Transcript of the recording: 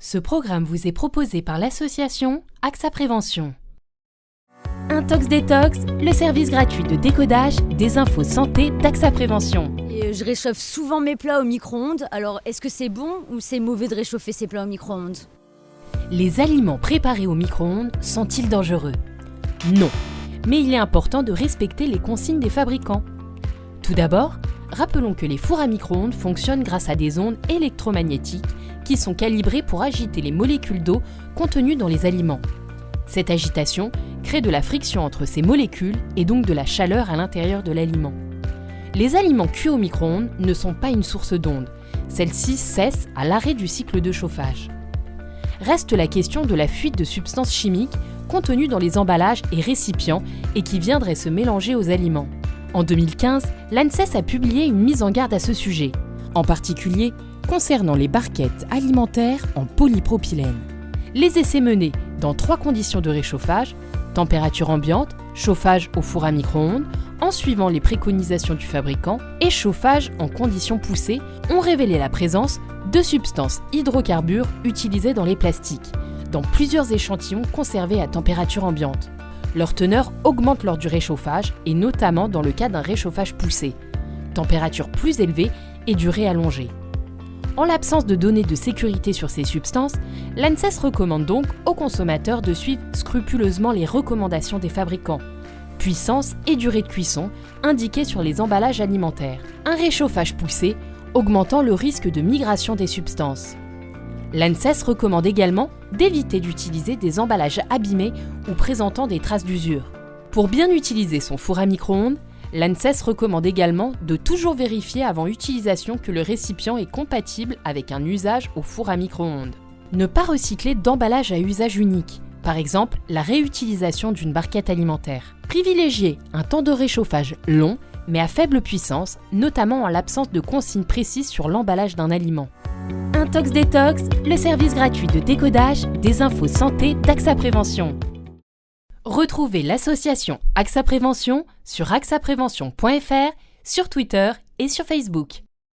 Ce programme vous est proposé par l'association AXA Prévention. Intox Détox, le service gratuit de décodage des infos santé d'AXA Prévention. Et je réchauffe souvent mes plats au micro-ondes, alors est-ce que c'est bon ou c'est mauvais de réchauffer ses plats au micro-ondes ? Les aliments préparés au micro-ondes sont-ils dangereux ? Non, mais il est important de respecter les consignes des fabricants. Tout d'abord, rappelons que les fours à micro-ondes fonctionnent grâce à des ondes électromagnétiques qui sont calibrées pour agiter les molécules d'eau contenues dans les aliments. Cette agitation crée de la friction entre ces molécules et donc de la chaleur à l'intérieur de l'aliment. Les aliments cuits au micro-ondes ne sont pas une source d'ondes. Celles-ci cessent à l'arrêt du cycle de chauffage. Reste la question de la fuite de substances chimiques contenues dans les emballages et récipients et qui viendraient se mélanger aux aliments. En 2015, l'ANSES a publié une mise en garde à ce sujet, en particulier concernant les barquettes alimentaires en polypropylène. Les essais menés dans 3 conditions de réchauffage, température ambiante, chauffage au four à micro-ondes, en suivant les préconisations du fabricant, et chauffage en conditions poussées, ont révélé la présence de substances hydrocarbures utilisées dans les plastiques, dans plusieurs échantillons conservés à température ambiante. Leur teneur augmente lors du réchauffage, et notamment dans le cas d'un réchauffage poussé, température plus élevée et durée allongée. En l'absence de données de sécurité sur ces substances, l'ANSES recommande donc aux consommateurs de suivre scrupuleusement les recommandations des fabricants. Puissance et durée de cuisson indiquées sur les emballages alimentaires. Un réchauffage poussé augmentant le risque de migration des substances. L'ANSES recommande également d'éviter d'utiliser des emballages abîmés ou présentant des traces d'usure. Pour bien utiliser son four à micro-ondes, l'ANSES recommande également de toujours vérifier avant utilisation que le récipient est compatible avec un usage au four à micro-ondes. Ne pas recycler d'emballage à usage unique, par exemple la réutilisation d'une barquette alimentaire. Privilégier un temps de réchauffage long mais à faible puissance, notamment en l'absence de consignes précises sur l'emballage d'un aliment. Intox Détox, le service gratuit de décodage des infos santé d'AXA Prévention. Retrouvez l'association AXA Prévention sur axaprévention.fr, sur Twitter et sur Facebook.